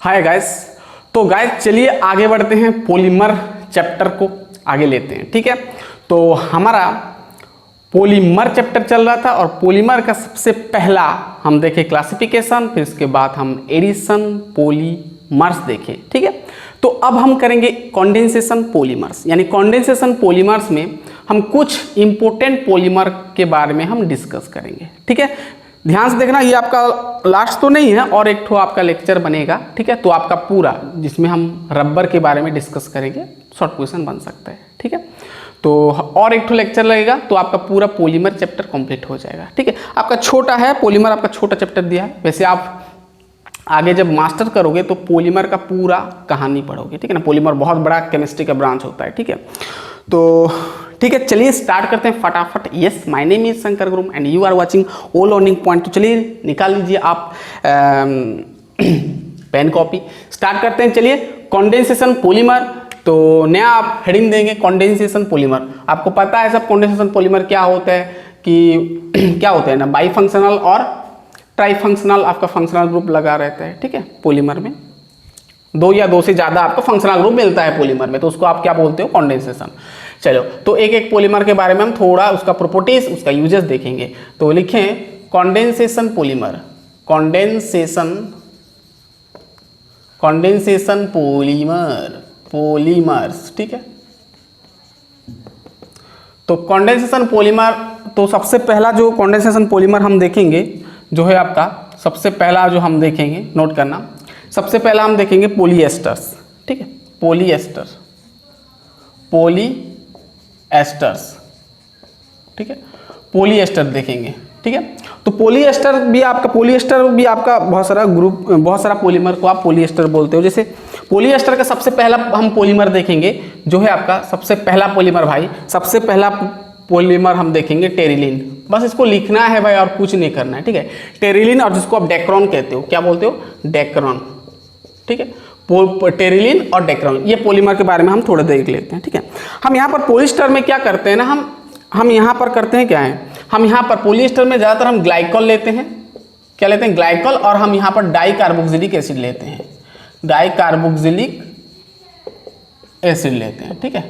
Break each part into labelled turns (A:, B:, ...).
A: Hi guys. तो guys चलिए आगे बढ़ते हैं, पॉलीमर चैप्टर को आगे लेते हैं। ठीक है, तो हमारा पॉलीमर चैप्टर चल रहा था और पॉलीमर का सबसे पहला हम देखे क्लासिफिकेशन, फिर इसके बाद हम एडिशन पॉलीमर्स देखे। ठीक है, तो अब हम करेंगे कंडेंसेशन पॉलीमर्स, यानी कंडेंसेशन पॉलीमर्स में हम कुछ इंपॉर्टेंट पॉलीमर के बारे में हम डिस्कस करेंगे। ठीक है, ध्यान से देखना, ये आपका लास्ट तो नहीं है और एक ठो आपका लेक्चर बनेगा। ठीक है, तो आपका पूरा जिसमें हम रबर के बारे में डिस्कस करेंगे, शॉर्ट क्वेश्चन बन सकता है। ठीक है, तो और एक ठो लेक्चर लगेगा तो आपका पूरा पॉलीमर चैप्टर कंप्लीट हो जाएगा। ठीक है, आपका छोटा है पॉलीमर, आपका छोटा चैप्टर दिया है। वैसे आप आगे जब मास्टर करोगे तो पॉलीमर का पूरा कहानी पढ़ोगे। ठीक है ना, पॉलीमर बहुत बड़ा केमिस्ट्री का ब्रांच होता है। ठीक है, तो ठीक है, चलिए स्टार्ट करते हैं फटाफट। Yes, my name is Shankar गुरुम and you are watching all learning point. तो चलिए निकाल लीजिए आप पेन कॉपी, स्टार्ट करते हैं। चलिए, कंडेंसेशन पॉलीमर, तो नया आप हेडिंग देंगे कंडेंसेशन पॉलीमर। आपको पता है सब कंडेंसेशन पॉलीमर क्या होता है कि क्या होता है ना, बाई फंक्शनल और ट्राई फंक्शनल आपका फंक्शनल ग्रुप लगा रहता है। ठीक है, पॉलीमर में दो या दो से ज़्यादा आपको फंक्शनल ग्रुप मिलता है पॉलीमर में, तो उसको आप क्या बोलते हो, कंडेंसेशन। चलो, तो एक एक पॉलीमर के बारे में हम थोड़ा उसका प्रॉपर्टीज, उसका यूजेस देखेंगे। तो लिखें condensation polymer, condensation polymer, polymers. ठीक है, तो कंडेंसेशन पॉलीमर, तो सबसे पहला जो कंडेंसेशन पॉलीमर हम देखेंगे जो है आपका, सबसे पहला जो हम देखेंगे, नोट करना, सबसे पहला हम देखेंगे पॉलीएस्टर्स। ठीक है, पॉलीएस्टर्स, पॉलीएस्टर्स। ठीक है, पॉलीएस्टर देखेंगे। ठीक है, तो पॉलीएस्टर भी आपका बहुत सारा ग्रुप, बहुत सारा पॉलीमर को आप पॉलीएस्टर बोलते हो। जैसे पॉलीएस्टर का सबसे पहला हम पॉलीमर देखेंगे जो है आपका, सबसे पहला पॉलीमर भाई, सबसे पहला पॉलीमर हम देखेंगे टेरिलीन। बस इसको लिखना है भाई और कुछ नहीं करना है। ठीक है, टेरिलीन, और जिसको आप डेक्रॉन कहते हो, क्या बोलते हो, डेक्रॉन। ठीक है, टेरिलीन और डेक्रॉन, ये पॉलीमर के बारे में हम थोड़ा देख लेते हैं। ठीक है, हम यहाँ पर पॉलीएस्टर में क्या करते हैं ना, हम यहाँ पर करते हैं क्या है, हम यहाँ पर पॉलीएस्टर में ज़्यादातर हम ग्लाइकॉल लेते हैं। क्या लेते हैं, ग्लाइकॉल, और हम यहाँ पर डाई कार्बोक्सिलिक एसिड लेते हैं, डाई कार्बोक्सिलिक एसिड लेते हैं। ठीक है,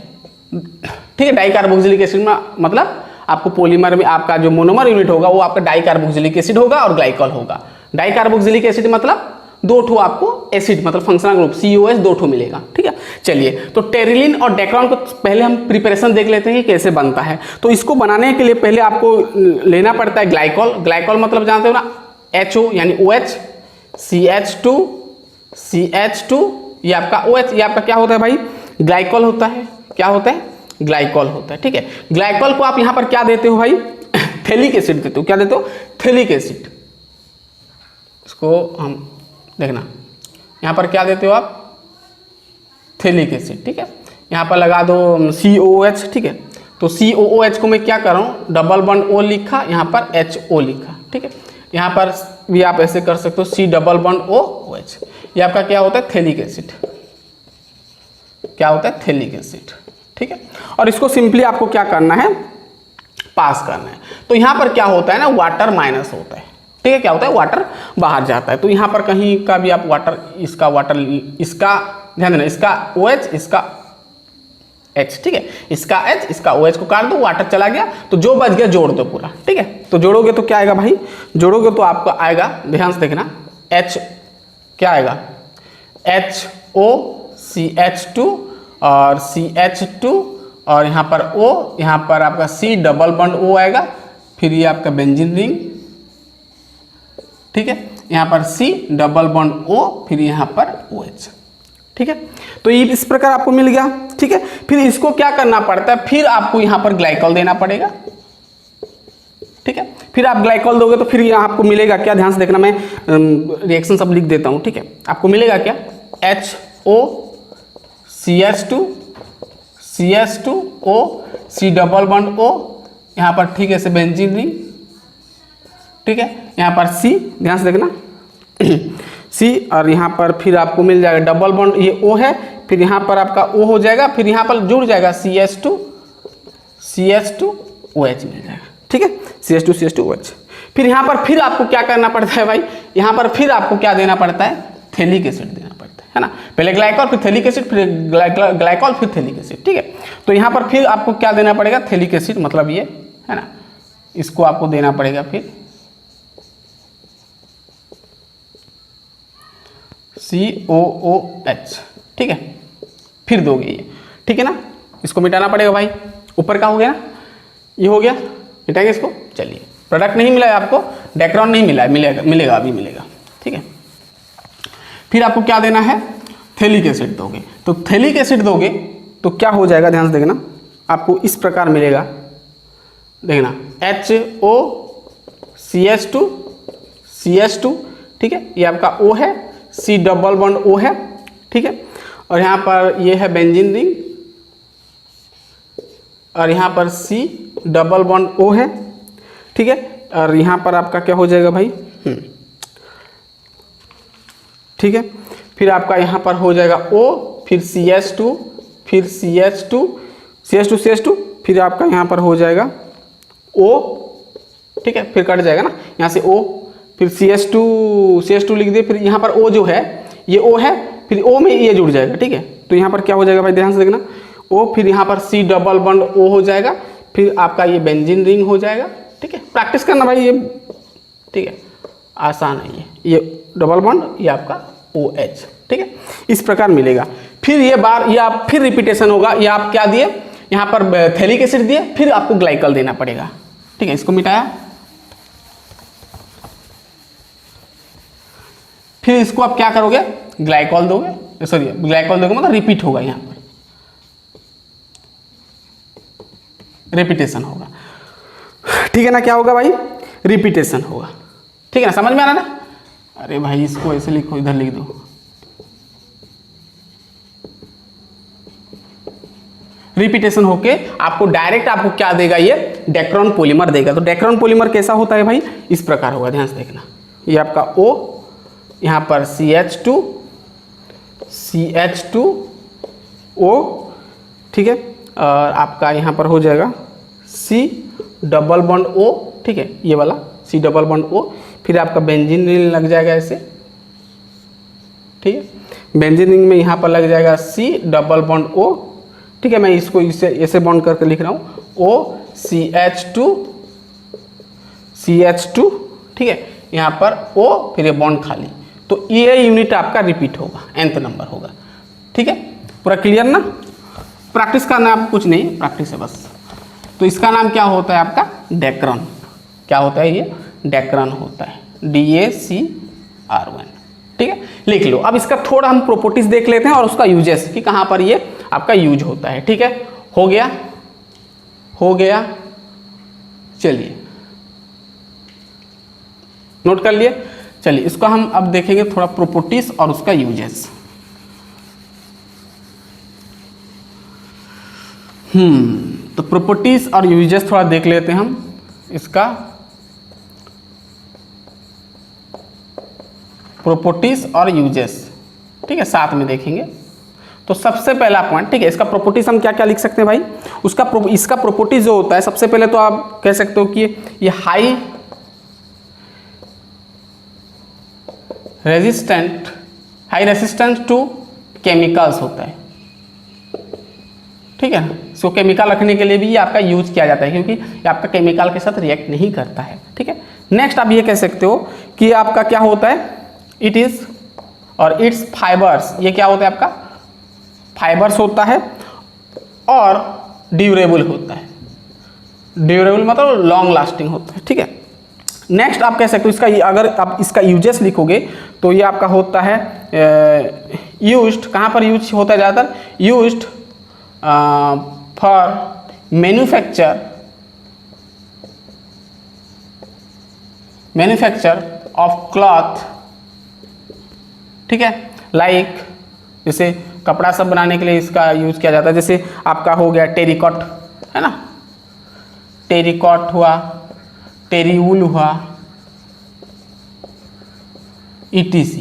A: ठीक है, डाई कार्बोक्सिलिक एसिड में मतलब आपको पॉलीमर में आपका जो मोनोमर यूनिट होगा वो आपका डाई कार्बोक्सिलिक एसिड होगा और ग्लाइकॉल होगा। डाई कार्बोक्सिलिक एसिड मतलब दो ठो आपको एसिड, मतलब फंक्शनल ग्रुप COS दो ठो मिलेगा। ठीक है, चलिए, तो टेरिलीन और डेक्रॉन को पहले हम प्रिपरेशन देख लेते हैं कि कैसे बनता है। तो इसको बनाने के लिए पहले आपको लेना पड़ता है ग्लाइकॉल। ग्लाइकॉल मतलब जानते हो ना, HO यानी OH, CH2, ये आपका OH, ये आपका क्या होता है भाई, ग्लाइकॉल होता है। क्या होता है, ग्लाइकॉल होता है। ठीक है, ग्लाइकॉल को आप यहाँ पर क्या देते हो भाई, थैलिक एसिड देते हो। क्या देते हो, थैलिक एसिड। इसको हम देखना, यहाँ पर क्या देते हो आप, थैलिक एसिड। ठीक है, यहाँ पर लगा दो COOH। ठीक है, तो COOH को मैं क्या कर रहा हूँ, डबल बॉन्ड O लिखा, यहाँ पर HO लिखा। ठीक है, यहाँ पर भी आप ऐसे कर सकते हो, C डबल बॉन्ड OH। ये आपका क्या होता है, थैलिक एसिड। क्या होता है, थैलिक एसिड। ठीक है, और इसको सिंपली आपको क्या करना है, पास करना है। तो यहाँ पर क्या होता है ना, वाटर माइनस होता है। ठीक है, क्या होता है, वाटर बाहर जाता है। तो यहाँ पर कहीं का भी आप वाटर, इसका ध्यान देना, इसका OH, इसका H। ठीक है, इसका H, इसका OH को काट दो, वाटर चला गया, तो जो बच गया जोड़ दो पूरा। ठीक है, तो जोड़ोगे तो क्या आएगा भाई, जोड़ोगे तो आपको आएगा, ध्यान से देखना, H क्या आएगा, HOCH2 और CH2 और यहाँ पर O, यहाँ पर आपका C डबल बॉन्ड O आएगा, फिर ये आपका बेंजीन रिंग। ठीक है, यहाँ पर C डबल बॉन्ड O, फिर यहाँ पर OH। ठीक है, तो ये इस प्रकार आपको मिल गया। ठीक है, फिर इसको क्या करना पड़ता है, फिर आपको यहाँ पर ग्लाइकॉल देना पड़ेगा। ठीक है, फिर आप ग्लाइकॉल दोगे तो फिर यहाँ आपको मिलेगा क्या, ध्यान से देखना, मैं रिएक्शन सब लिख देता हूँ। ठीक है, आपको मिलेगा क्या, CH2O, C double bond O, यहाँ पर ठीक है से बेंजीन रिंग। ठीक है, यहाँ पर C, ध्यान से देखना C, और यहाँ पर फिर आपको मिल जाएगा डबल बॉन्ड, ये O है, फिर यहाँ पर आपका O हो जाएगा, फिर यहाँ पर जुड़ जाएगा CH2OH मिल जाएगा। ठीक है, CH2OH। फिर यहाँ पर फिर आपको क्या करना पड़ता है भाई, यहाँ पर फिर आपको क्या देना पड़ता है, थैलिक एसिड देना पड़ता है। है ना। पहले ग्लाइकॉल फिर थैलिक एसिड, फिर ग्लाइकॉल फिर थैलिक एसिड, ठीक है। तो यहाँ पर फिर आपको क्या देना पड़ेगा, थैलिक एसिड, मतलब ये है ना, इसको आपको देना पड़ेगा फिर COOH, ठीक है, फिर दोगे ये, ठीक है ना। इसको मिटाना पड़ेगा भाई, ऊपर का हो गया ना, ये हो गया, मिटाएंगे इसको। चलिए, प्रोडक्ट नहीं मिला है आपको, डेक्रॉन नहीं मिला है, मिलेगा अभी मिलेगा, ठीक है। फिर आपको क्या देना है, थैलिक एसिड दोगे। तो थैलिक एसिड दोगे तो क्या हो जाएगा, ध्यान से देखना, आपको इस प्रकार मिलेगा, देखना HOCH2, ठीक है, ये आपका O है, C डबल बॉन्ड O है, ठीक है, और यहाँ पर ये है बेंजीन रिंग, और यहाँ पर C डबल बॉन्ड O है, ठीक है, और यहाँ पर आपका क्या हो जाएगा भाई, ठीक है। फिर आपका यहाँ पर हो जाएगा O, फिर CH2, फिर CH2, फिर आपका यहाँ पर हो जाएगा O, ठीक है, फिर कट जाएगा ना यहाँ से O, फिर CH2 लिख दिए, फिर यहाँ पर O जो है ये O है, फिर O में ये जुड़ जाएगा, ठीक है। तो यहाँ पर क्या हो जाएगा भाई, ध्यान से देखना, O, फिर यहाँ पर C डबल बॉन्ड O हो जाएगा, फिर आपका ये बेंजीन रिंग हो जाएगा, ठीक है। प्रैक्टिस करना भाई ये, ठीक है, आसान है ये डबल बॉन्ड, ये आपका OH, ठीक है, इस प्रकार मिलेगा। फिर ये बार ये आप फिर रिपीटेशन होगा, ये आप क्या दिए, यहाँ पर थैलिक एसिड दिए, फिर आपको ग्लाइकल देना पड़ेगा, ठीक है। इसको मिटाया, फिर इसको आप क्या करोगे, ग्लाइकॉल दोगे, सॉरी ग्लाइकॉल दोगे मतलब रिपीट होगा, यहाँ पर रिपीटेशन होगा, ठीक है ना। क्या होगा भाई, रिपीटेशन होगा, ठीक है ना, समझ में आ रहा ना। अरे भाई इसको ऐसे लिखो, इधर लिख दो, रिपीटेशन होके आपको डायरेक्ट आपको क्या देगा, ये डेक्रॉन पॉलीमर देगा। तो डेक्रॉन पॉलीमर कैसा होता है भाई, इस प्रकार होगा, ध्यान से देखना, ये आपका O, यहाँ पर CH2O, ठीक है, और आपका यहाँ पर हो जाएगा C डबल बॉन्ड O, ठीक है, ये वाला C डबल बॉन्ड O, फिर आपका बेंजीन रिंग लग जाएगा ऐसे, ठीक है, बेंजीन रिंग में यहाँ पर लग जाएगा C डबल बॉन्ड O, ठीक है। मैं इसको इसे ऐसे बॉन्ड करके लिख रहा हूँ, OCH2, ठीक है, यहाँ पर O, फिर ये बॉन्ड खाली, तो ये यूनिट आपका रिपीट होगा, nth नंबर होगा, ठीक है। पूरा क्लियर ना, प्रैक्टिस करना आप, कुछ नहीं, प्रैक्टिस है बस। तो इसका नाम क्या होता है आपका, डेक्रॉन, क्या होता है ये, डेक्रॉन होता है, DACR1, ठीक है, लिख लो। अब इसका थोड़ा हम प्रॉपर्टीज देख लेते हैं और उसका यूजेस कि कहाँ पर ये आपका यूज होता है, ठीक है। हो गया, चलिए नोट कर लिए। चलिए इसको हम अब देखेंगे थोड़ा प्रॉपर्टीज और उसका यूजेस। तो प्रॉपर्टीज और यूजेस थोड़ा देख लेते हैं हम इसका, प्रॉपर्टीज और यूजेस, ठीक है, साथ में देखेंगे। तो सबसे पहला पॉइंट, ठीक है, इसका प्रॉपर्टीज हम क्या क्या लिख सकते हैं भाई, इसका प्रॉपर्टीज जो होता है, सबसे पहले तो आप कह सकते हो कि ये हाई रेजिस्टेंस टू केमिकल्स होता है, ठीक है ना। इसको केमिकल रखने के लिए भी ये आपका यूज किया जाता है, क्योंकि ये आपका केमिकल के साथ रिएक्ट नहीं करता है, ठीक है। नेक्स्ट आप ये कह सकते हो कि आपका क्या होता है, इट इज और इट्स फाइबर्स, ये क्या होता है आपका, फाइबर्स होता है, और ड्यूरेबल होता है, ड्यूरेबल मतलब लॉन्ग लास्टिंग होता है, ठीक है। नेक्स्ट आप कह सकते हो इसका, अगर आप इसका यूजेस लिखोगे तो ये आपका होता है यूज्ड, कहाँ पर यूज होता है ज़्यादातर, used for manufacture of cloth, ठीक है, लाइक जैसे कपड़ा सब बनाने के लिए इसका यूज किया जाता है, जैसे आपका हो गया टेरिकॉट, है ना, टेरिकॉट हुआ, टेरिवुल हुआ, ETC,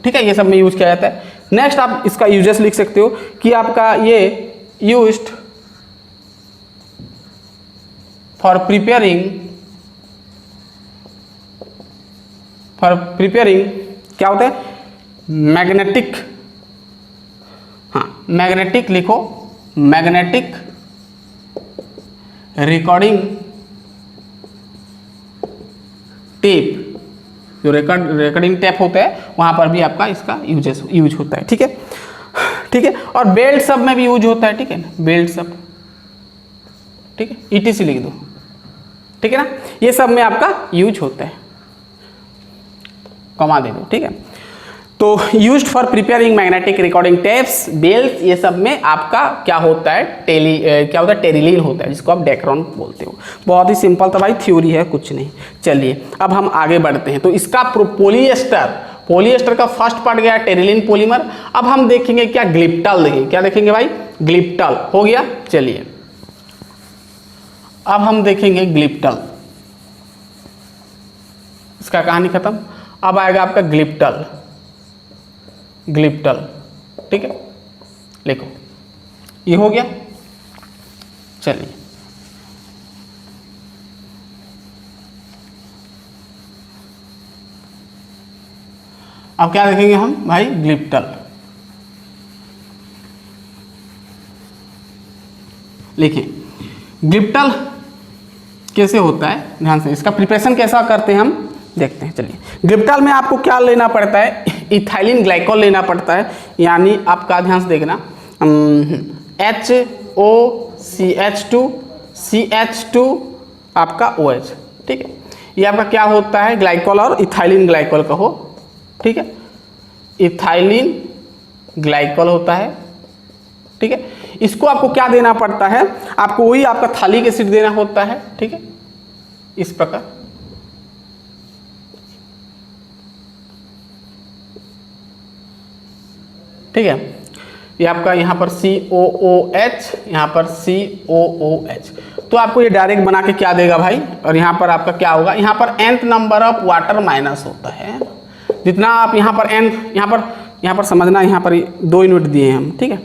A: ठीक है, ये सब में यूज किया जाता है। नेक्स्ट आप इसका यूजेस लिख सकते हो कि आपका ये यूज्ड फॉर प्रिपेयरिंग क्या होता है, मैग्नेटिक मैग्नेटिक लिखो, मैग्नेटिक रिकॉर्डिंग टेप, जो रिकॉर्डिंग टेप होता है वहां पर भी आपका इसका यूज होता है। ठीक है, ठीक है। और बेल्ट सब में भी यूज होता है, ठीक है ना, बेल्ट सब, ठीक है, ईटीसी लिख दो, ठीक है ना, ये सब में आपका यूज होता है, कमा दे दो, ठीक है। तो used for preparing magnetic recording tapes, belt, ये सब में आपका क्या होता है, क्या होता है, टेरिलीन होता है, जिसको आप डेक्रोन बोलते हो। बहुत ही सिंपल था भाई, थ्योरी है, कुछ नहीं। चलिए अब हम आगे बढ़ते हैं। तो इसका पॉलिएस्टर का फर्स्ट पार्ट गया टेरिलीन पॉलीमर। अब हम देखेंगे क्या, ग्लिप्टल देखेंगे, क्या देखेंगे भाई, ग्लिप्टल हो गया। चलिए अब हम देखेंगे ग्लिप्टल, इसका कहानी खत्म। अब आएगा आपका ग्लिप्टल, ग्लिप्टल, ठीक है, लिखो, ये हो गया। चलिए अब क्या देखेंगे हम भाई, ग्लिप्टल लिखें। ग्लिप्टल कैसे होता है, ध्यान से, इसका प्रिपरेशन कैसा करते हैं हम देखते हैं। चलिए ग्लिप्टल में आपको क्या लेना पड़ता है, इथाइलिन ग्लाइकोल लेना पड़ता है, यानी आपका ध्यान से देखना, HOCH2 आपका OH, ठीक है, ये आपका क्या होता है, ग्लाइकोल और इथाइलिन ग्लाइकोल का हो, ठीक है, इथाइलिन ग्लाइकोल होता है, ठीक है। इसको आपको क्या देना पड़ता है, आपको वही आपका थालिक एसिड देना होता है, ठीक है, इस प्रकार, ठीक है। ये आपका यहाँ पर COOH, यहाँ पर COOH, तो आपको ये डायरेक्ट बना के क्या देगा भाई, और यहाँ पर आपका क्या होगा, यहाँ पर nth number of water minus होता है, जितना आप यहाँ पर यहाँ पर समझना, यहाँ पर 2 यूनिट दिए हैं हम, ठीक है,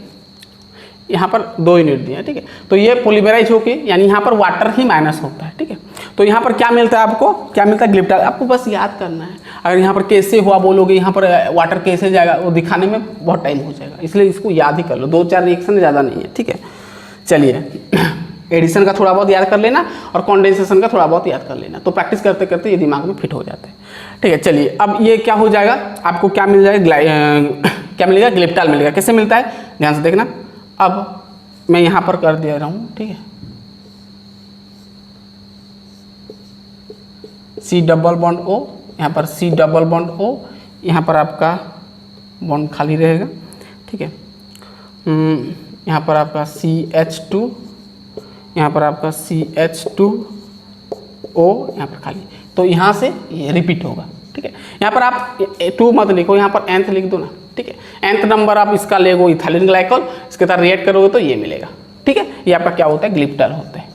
A: यहाँ पर 2 यूनिट दिए हैं, ठीक है। तो ये पॉलीमराइज होके, यानी यहाँ पर वाटर ही माइनस होता है, ठीक है। तो यहाँ पर क्या मिलता है आपको, क्या मिलता है, ग्लिप्टल, आपको बस याद करना है। अगर यहाँ पर कैसे हुआ बोलोगे, यहाँ पर वाटर कैसे जाएगा, वो दिखाने में बहुत टाइम हो जाएगा, इसलिए इसको याद ही कर लो, 2-4 रिएक्शन ज़्यादा नहीं है, ठीक है। चलिए एडिशन का थोड़ा बहुत याद कर लेना और कंडेंसेशन का थोड़ा बहुत याद कर लेना, तो प्रैक्टिस करते करते ये दिमाग में फिट हो जाता है, ठीक है। चलिए अब ये क्या हो जाएगा, आपको क्या मिल जाएगा, क्या मिलेगा, ग्लिप्टल मिलेगा। कैसे मिलता है, ध्यान से देखना। अब मैं यहाँ पर कर दे रहा हूँ, ठीक है, C डबल बॉन्ड O, यहाँ पर C डबल बॉन्ड O, यहाँ पर आपका बॉन्ड खाली रहेगा, ठीक है। यहाँ पर आपका CH2, यहाँ पर आपका CH2O, यहाँ पर खाली, तो यहाँ से ये रिपीट होगा, ठीक है। यहाँ पर आप 2 मत लिखो, यहाँ पर nth लिख दो ना, ठीक है। nth नंबर आप इसका लेगो इथाइलिन ग्लाइकोल, इसके साथ रिएक्ट करोगे तो ये मिलेगा, ठीक है। ये आपका क्या होता है, ग्लिप्टल होता है,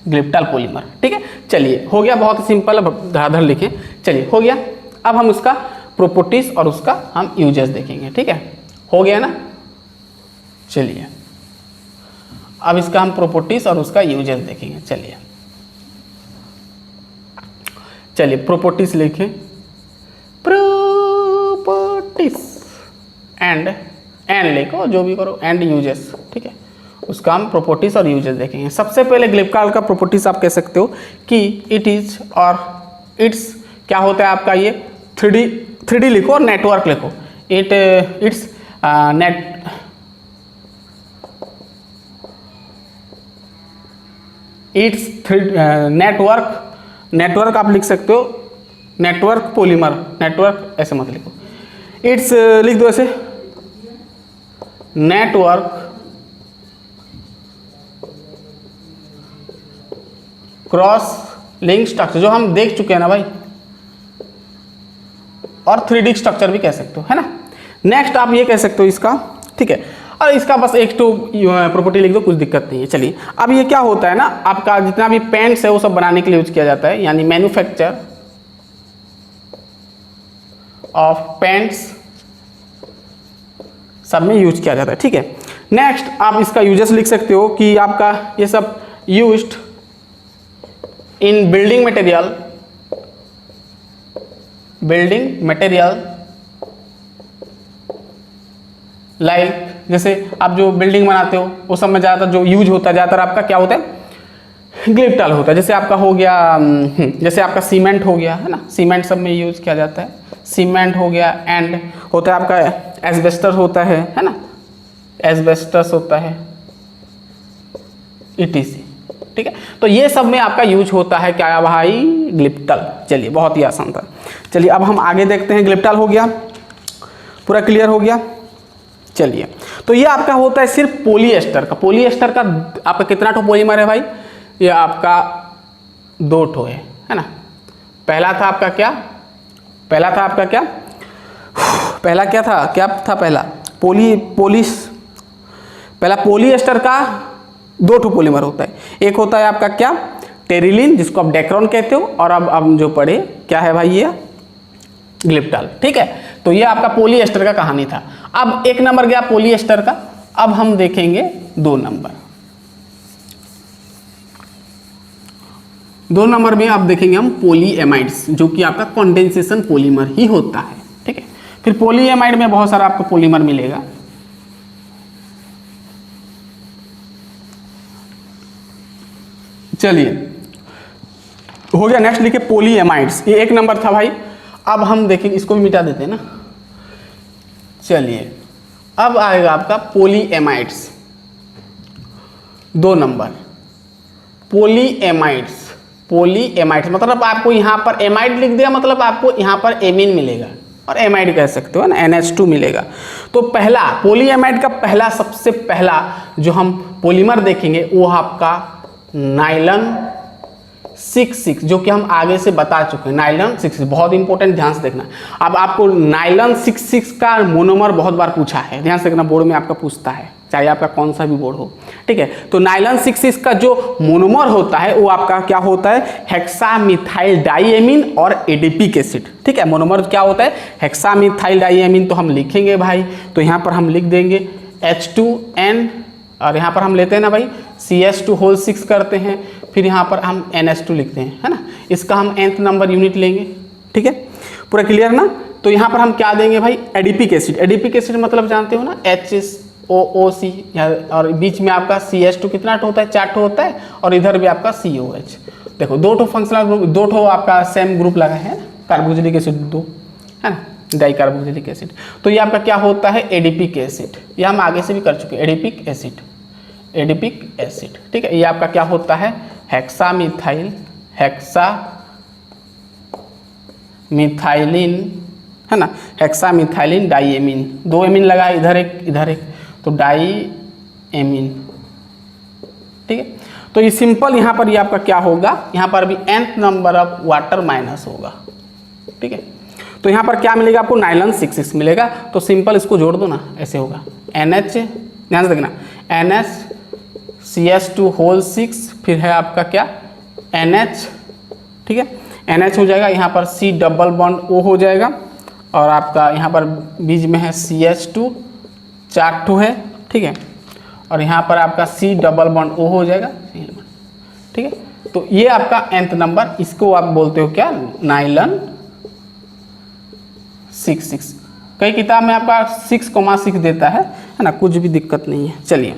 A: ग्लिप्टल पॉलीमर, ठीक है। चलिए हो गया, बहुत सिंपल, धड़ाधड़ लिखें। चलिए हो गया। अब हम उसका प्रॉपर्टीज और उसका हम यूजेस देखेंगे, ठीक है, हो गया ना। चलिए अब इसका हम प्रॉपर्टीज और उसका यूजेस देखेंगे। चलिए प्रॉपर्टीज लिखें, प्रॉपर्टीज एंड लिखो, जो भी करो, एंड यूजेस, ठीक है, उसका हम प्रॉपर्टीज और यूजेस देखेंगे। सबसे पहले ग्लिप्टल का प्रॉपर्टीज आप कह सकते हो कि इट इज और इट्स क्या होता है आपका, ये 3D लिखो और नेटवर्क लिखो, इट्स नेटवर्क आप लिख सकते हो, नेटवर्क पॉलीमर, नेटवर्क ऐसे मत लिखो, इट्स लिख दो ऐसे, नेटवर्क क्रॉस लिंक स्ट्रक्चर, जो हम देख चुके हैं ना भाई, और 3D स्ट्रक्चर भी कह सकते हो, है ना। नेक्स्ट आप ये कह सकते हो इसका, ठीक है, और इसका बस एक तो प्रॉपर्टी लिख दो, कुछ दिक्कत नहीं है। चलिए अब ये क्या होता है ना, आपका जितना भी पेंट्स है वो सब बनाने के लिए यूज किया जाता है, यानी मैन्युफैक्चर ऑफ पेंट्स सब में यूज किया जाता है, ठीक है। नेक्स्ट आप इसका यूजेस लिख सकते हो कि आपका ये सब यूज्ड इन बिल्डिंग लाइक जैसे आप जो बिल्डिंग बनाते हो उस सब में ज़्यादातर जो यूज होता है ज़्यादातर आपका क्या होता है, ग्लिप्टल होता है। जैसे आपका हो गया जैसे आपका सीमेंट हो गया है ना, सीमेंट सब में यूज किया जाता है, सीमेंट हो गया, एंड होता है आपका एस्बेस्टर होता है ना, एस्बेस्टस होता है, ETC। ठीक है, तो ये सब में आपका यूज होता है क्या भाई, ग्लिप्टल। चलिए बहुत ही आसान था। चलिए अब हम आगे देखते हैं, ग्लिप्टल हो गया, पूरा क्लियर हो गया। चलिए तो ये आपका होता है सिर्फ पॉलीएस्टर का। पॉलीएस्टर का आपका कितना ठो पॉलीमर है भाई, ये आपका 2 ठो है ना। पहला था आपका क्या, पहला था आपका क्या, पहला क्या था, क्या था पहला, पहला पॉलीएस्टर का 2 ठो पॉलीमर होता है। एक होता है आपका क्या, टेरिलिन जिसको आप डेक्रोन कहते हो, और अब हम जो पढ़े क्या है भाई, ये ग्लिप्टल। ठीक है, तो ये आपका पॉलीएस्टर का कहानी था। अब 1 नंबर गया पॉलीएस्टर का, अब हम देखेंगे 2 नंबर। 2 नंबर में आप देखेंगे हम पॉलीएमाइड्स, जो कि आपका कंडेंसेशन पॉलीमर ही होता है। ठीक है, फिर पॉलीएमाइड में बहुत सारा आपको पॉलीमर मिलेगा। चलिए हो गया, नेक्स्ट लिखे पॉलीएमाइड्स, ये 1 नंबर था भाई। अब हम देखेंगे, इसको भी मिटा देते हैं ना। चलिए अब आएगा आपका पॉलीएमाइड्स, 2 नंबर पॉलीएमाइड्स। पॉलीएमाइड्स मतलब आपको यहाँ पर एमाइड लिख दिया, मतलब आपको यहाँ पर एमीन मिलेगा, और एमाइड कह सकते हो ना, NH2 मिलेगा। तो पहला पॉलीएमाइड का पहला, सबसे पहला जो हम पॉलीमर देखेंगे वो आपका नाइलन 6,6, जो कि हम आगे से बता चुके हैं। नाइलन 6,6 बहुत इंपॉर्टेंट, ध्यान से देखना। अब आपको नाइलन 6,6 का मोनोमर बहुत बार पूछा है, ध्यान से देखना, बोर्ड में आपका पूछता है, चाहे आपका कौन सा भी बोर्ड हो। ठीक है, तो नाइलन 6,6 का जो मोनोमर होता है वो आपका क्या होता है, हेक्सामिथाइल डाइएमीन और एडिपिक एसिड। ठीक है, मोनोमर क्या होता है, हेक्सामिथाइल डाइएमीन। तो हम लिखेंगे भाई, तो यहाँ पर हम लिख देंगे H2N, और यहाँ पर हम लेते हैं ना भाई CH2 करते हैं, फिर यहाँ पर हम NH2 लिखते हैं, है ना। इसका हम nth नंबर यूनिट लेंगे। ठीक है, पूरा क्लियर ना। तो यहाँ पर हम क्या देंगे भाई, एडिपिक एसिड। एडिपिक एसिड मतलब जानते हो ना, HOOC, और बीच में आपका CH2 कितना होता है, 4 होता है, और इधर भी आपका COH। देखो 2 ठो फंक्शनल ग्रुप, 2 ठो आपका सेम ग्रुप लगा है ना, कार्बोक्सिलिक एसिड 2 है ना, डाइकार्बोक्सिलिक एसिड। तो ये आपका क्या होता है, एडिपिक एसिड। ये हम आगे से भी कर चुके हैं, एडिपिक एसिड, एडिपिक एसिड। ठीक है, ये आपका क्या होता है, हेक्सामिथाइल, हेक्सामिथाइलिन, है ना, हेक्सामिथाइलिन डाइएमीन। 2 एमीन लगा, इधर एक इधर एक, तो डाइएमीन। ठीक है, तो ये सिंपल यहाँ पर ये आपका क्या होगा, यहाँ पर भी nth number of water minus होगा। ठीक है, तो यहाँ पर क्या मिलेगा आपको, नाइलन 6,6 मिलेगा। तो सिंपल इसको जोड़ दो ना, ऐसे होगा NH, ध्यान से देखना, NH CH2 फिर है आपका क्या, NH। ठीक है, NH हो जाएगा, यहाँ पर C डबल बॉन्ड O हो जाएगा, और आपका यहाँ पर बीच में है CH2, 4 ठो है। ठीक है, और यहाँ पर आपका C डबल बॉन्ड O हो जाएगा। ठीक है, तो ये आपका nth नंबर, इसको आप बोलते हो क्या, नाइलन 6,6। कई किताब में आपका 6,6 देता है ना, कुछ भी दिक्कत नहीं है। चलिए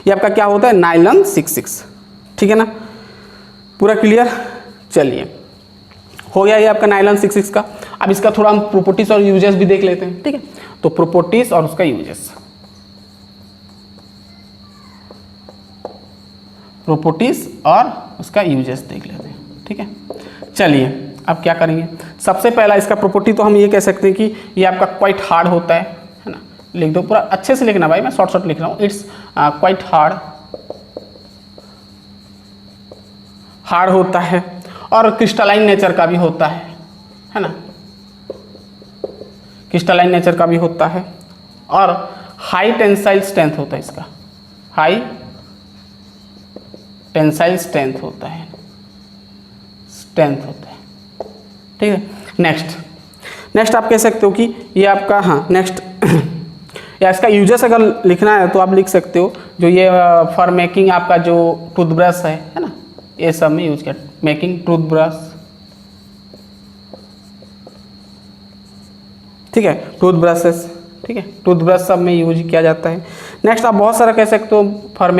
A: ये आपका क्या होता है, नाइलन 6,6। ठीक है ना, पूरा क्लियर। चलिए हो गया ये आपका नाइलन 6,6 का। अब इसका थोड़ा हम प्रॉपर्टीज और यूजेस भी देख लेते हैं। ठीक है, तो प्रॉपर्टीज और उसका यूजेस, प्रॉपर्टीज और उसका यूजेस देख लेते हैं। ठीक है, चलिए अब क्या करेंगे, सबसे पहला इसका प्रॉपर्टी तो हम ये कह सकते हैं कि ये आपका क्वाइट हार्ड होता है ना। लिख दो, पूरा अच्छे से लिखना भाई, मैं शॉर्ट लिख रहा हूँ। इट्स क्वाइट हार्ड होता है, और क्रिस्टलाइन नेचर का भी होता है ना, क्रिस्टलाइन नेचर का भी होता है, और हाई टेंसाइल स्ट्रेंथ होता है इसका, हाई टेंसाइल स्ट्रेंथ होता है, ठीक है। नेक्स्ट आप कह सकते हो कि ये आपका, हाँ नेक्स्ट या इसका यूजेस अगर लिखना है तो आप लिख सकते हो, जो ये फॉर मेकिंग आपका जो टूथब्रश है ना, ये सब में यूज किया, मेकिंग टूथब्रश। ठीक है, टूथब्रशेस। ठीक है, टूथब्रश सब में यूज किया जाता है। नेक्स्ट आप बहुत सारा कह सकते हो, फॉर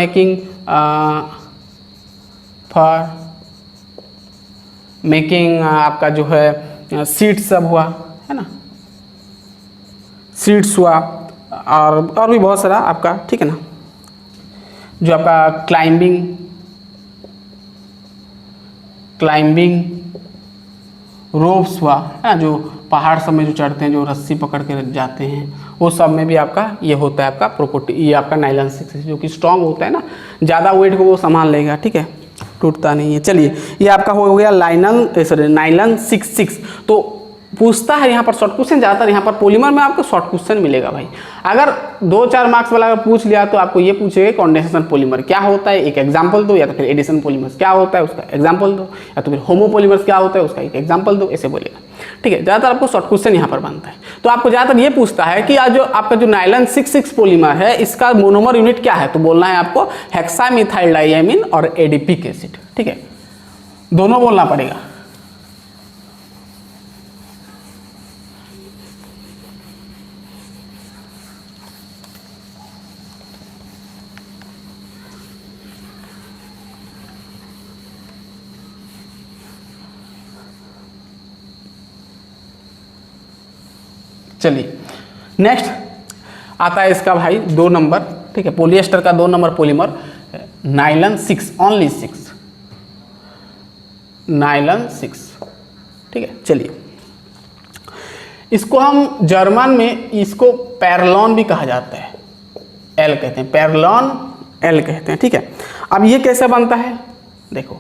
A: मेकिंग आपका जो है सीड्स सब हुआ है ना, सीड्स हुआ, और भी बहुत सारा आपका, ठीक है ना, जो आपका क्लाइंबिंग रोप्स हुआ है ना, जो पहाड़ सब में जो चढ़ते हैं, जो रस्सी पकड़ के जाते हैं, वो सब में भी आपका ये होता है आपका प्रॉपर्टी, ये आपका नायलॉन 6 जो कि स्ट्रांग होता है ना, ज़्यादा वेट को वो संभाल लेगा, ठीक है, टूटता नहीं है। चलिए ये आपका हो गया नायलॉन 6। तो पूछता है यहाँ पर शॉर्ट क्वेश्चन, ज़्यादातर यहाँ पर पॉलीमर में आपको शॉर्ट क्वेश्चन मिलेगा भाई। अगर 2-4 मार्क्स वाला अगर पूछ लिया तो आपको ये पूछेगा कंडेंसेशन पॉलीमर क्या होता है, एक एग्जांपल दो, या तो फिर एडिशन पॉलीमर्स क्या होता है उसका एग्जांपल दो, या तो फिर होमो पॉलीमर्स क्या होता है उसका एक एग्जांपल दो, ऐसे बोलेगा, ठीक है। ज़्यादातर आपको शॉर्ट क्वेश्चन यहाँ पर बनता है। तो आपको ज़्यादातर ये पूछता है कि आज जो आपका जो नायलॉन 6 पॉलीमर है, इसका मोनोमर यूनिट क्या है, तो बोलना है आपको हेक्सामिथाइल डाइएमीन और एडिपिक एसिड, ठीक है, दोनों बोलना पड़ेगा। चलिए नेक्स्ट आता है इसका भाई 2 नंबर, ठीक है, पॉलिएस्टर का 2 number polymer nylon 6, only 6, nylon 6, ठीक है। चलिए इसको हम जर्मन में इसको पैरलॉन भी कहा जाता है, एल कहते हैं, पैरलॉन एल कहते हैं, ठीक है। अब ये कैसे बनता है देखो,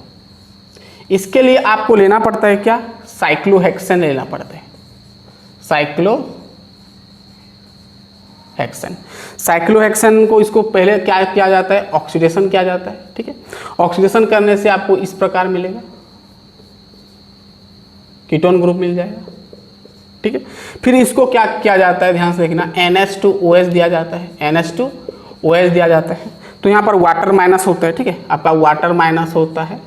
A: इसके लिए आपको लेना पड़ता है क्या, साइक्लोहेक्सेन लेना पड़ता है, साइक्लोहेक्सेन को इसको पहले क्या किया जाता है, ऑक्सीडेशन किया जाता है, ठीक है। ऑक्सीडेशन करने से आपको इस प्रकार मिलेगा, कीटोन ग्रुप मिल जाएगा, ठीक है। फिर इसको क्या किया जाता है, ध्यान से देखना, NH2OH दिया जाता है, NH2OH दिया जाता है। तो यहाँ पर वाटर माइनस होता है, ठीक है, आपका वाटर माइनस होता है,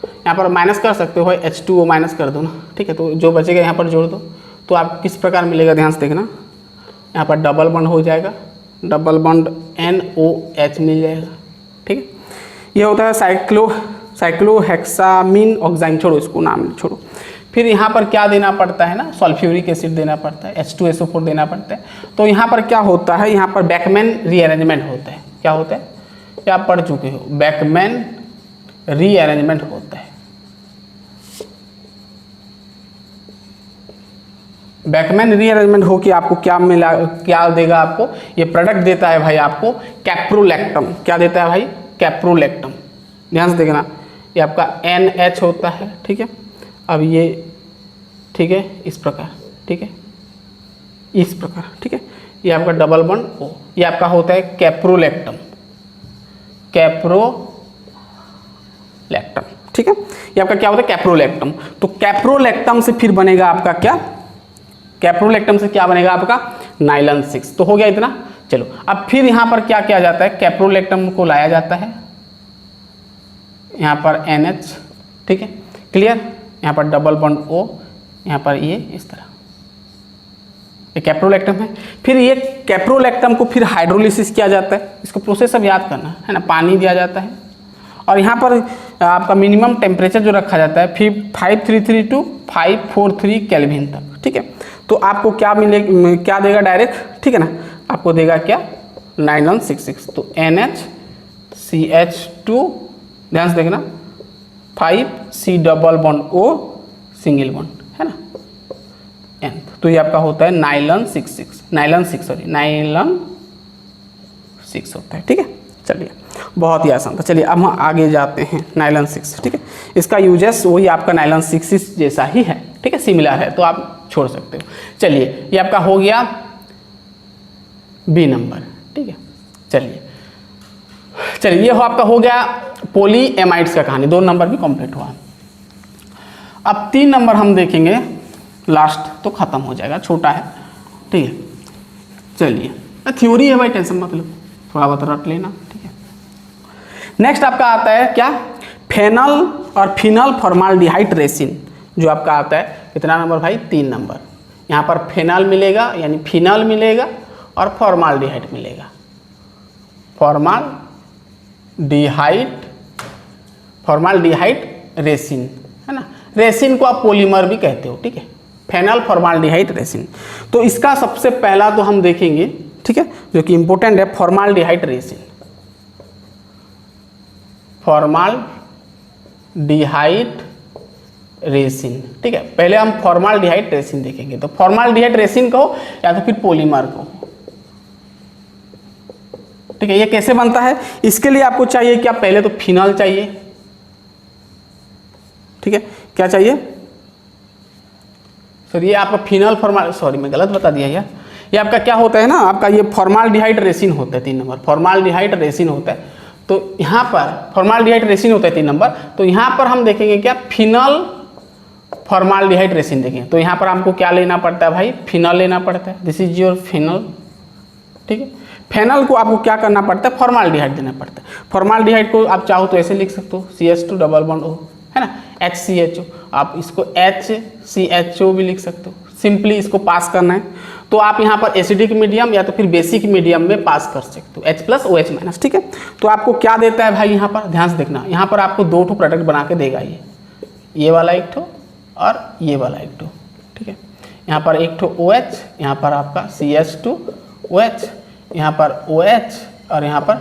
A: यहाँ पर माइनस कर सकते हो, H2O माइनस कर दो ना, ठीक है, तो जो बचेगा यहाँ पर जोड़ दो, तो आप किस प्रकार मिलेगा, ध्यान से देखना, यहाँ पर डबल बॉन्ड हो जाएगा, डबल बॉन्ड NOH मिल जाएगा, ठीक है। ये होता है साइक्लोहेक्सामीन ऑक्साइन, छोड़ो इसको, नाम छोड़ो। फिर यहाँ पर क्या देना पड़ता है ना, सल्फ्यूरिक एसिड देना पड़ता है, H2SO4 देना पड़ता है। तो यहाँ पर क्या होता है, यहाँ पर बैकमैन रीअरेंजमेंट होता है, क्या होता है, क्या आप पढ़ चुके हो, बैकमैन रीअरेंजमेंट होता है। बैकमैन रीअरेंजमेंट हो कि आपको क्या मिला, क्या देगा आपको, ये प्रोडक्ट देता है भाई आपको कैप्रोलैक्टम, क्या देता है भाई, कैप्रोलैक्टम, ध्यान से देखना, ये आपका NH होता है, ठीक है। अब ये, ठीक है, इस प्रकार, ठीक है, इस प्रकार, ठीक है, ये आपका डबल बॉन्ड O, ये आपका होता है कैप्रोलैक्टम, ठीक है, ये आपका क्या होता है, कैप्रोलैक्टम। तो कैप्रोलैक्टम से फिर बनेगा आपका क्या, कैप्रोलैक्टम से क्या बनेगा आपका नायलॉन 6। तो हो गया इतना। चलो अब फिर यहाँ पर क्या किया जाता है, कैप्रोलैक्टम को लाया जाता है, यहाँ पर NH, ठीक है, क्लियर, यहाँ पर डबल बॉन्ड O, यहाँ पर ये इस तरह, ये कैप्रोलैक्टम है। फिर ये कैप्रोलैक्टम को फिर हाइड्रोलिसिस किया जाता है, इसको प्रोसेस अब याद करना है ना, पानी दिया जाता है और यहाँ पर आपका मिनिमम टेम्परेचर जो रखा जाता है 533 टू 543 केल्विन तक, ठीक है। तो आपको क्या मिलेगा, क्या देगा डायरेक्ट, ठीक है ना, आपको देगा क्या, नायलॉन 6। तो NHCH2, ध्यान से देखना, 5C double bond O single bond, है ना, N। तो ये आपका होता है नायलॉन 6 होता है, ठीक है। चलिए बहुत ही आसान था। चलिए अब हम आगे जाते हैं, नायलॉन 6, ठीक है। इसका यूजेस वही आपका नायलॉन 6 जैसा ही है, ठीक है, सिमिलर है, तो आप छोड़ सकते हो। चलिए ये आपका हो गया B नंबर, ठीक है। चलिए ये आपका हो गया पॉलीएमाइड्स का कहानी, 2 नंबर भी कंप्लीट हुआ। अब 3 नंबर हम देखेंगे, लास्ट तो खत्म हो जाएगा, छोटा है, ठीक है। चलिए थ्योरी है भाई, टेंशन मत लो, थोड़ा बहुत रट लेना, ठीक है। नेक्स्ट आपका आता है क्या, फेनल और फिनल फॉर्माल्डिहाइड रेसिन, जो आपका आता है कितना नंबर भाई, 3 नंबर। यहाँ पर फेनल मिलेगा यानी फिनल मिलेगा और फॉर्माल्डिहाइड मिलेगा। फॉर्माल्डिहाइड रेसिन, है ना। रेसिन को आप पॉलीमर भी कहते हो, ठीक है, फेनल फॉर्माल्डिहाइड रेसिन। तो इसका सबसे पहला तो हम देखेंगे, ठीक है, जो कि इंपॉर्टेंट है, फॉर्माल्डिहाइड रेसिन। फॉर्माल्डिहाइड रेसिन, ठीक है। पहले हम फॉर्माल्डिहाइड रेसिन देखेंगे। तो फॉर्माल्डिहाइड रेसिन कहो या तो फिर पॉलीमर कहो, ठीक है। ये कैसे बनता है, इसके लिए आपको चाहिए क्या, पहले तो फिनल चाहिए, ठीक है। क्या चाहिए सर, ये आपका फिनल सॉरी मैं गलत बता दिया यार। ये आपका क्या होता है ना, आपका ये फॉर्माल्डिहाइड रेसिन होता है 3 नंबर, फॉर्माल्डिहाइड रेसिन होता है। तो यहाँ पर फॉर्माल्डिहाइड रेसिन होता है 3 नंबर। तो यहाँ पर हम देखेंगे क्या, फिनल फॉर्माल्डिहाइड रेसिन देखेंगे। तो यहाँ पर हमको क्या लेना पड़ता है भाई, फिनल लेना पड़ता है। दिस इज योर फिनल, ठीक है। फेनल को आपको क्या करना पड़ता है, फॉर्माल्डिहाइड देना पड़ता है। फॉर्माल्डिहाइड को आप चाहो तो ऐसे लिख सकते हो, CH2 डबल बॉन्ड O, है ना, HCHO। आप इसको HCHO भी लिख सकते हो। सिंपली इसको पास करना है तो आप यहाँ पर एसिडिक मीडियम या तो फिर बेसिक मीडियम में पास कर सकते हो, H+OH-, ठीक है। तो आपको क्या देता है भाई, यहाँ पर ध्यान से देखना, यहाँ पर आपको 2 ठो प्रोडक्ट बना के देगा, ये वाला एक ठो और ये वाला एक ठो, ठीक है। यहाँ पर एक ठो OH, यहाँ पर आपका CH2OH, यहाँ पर OH और यहाँ पर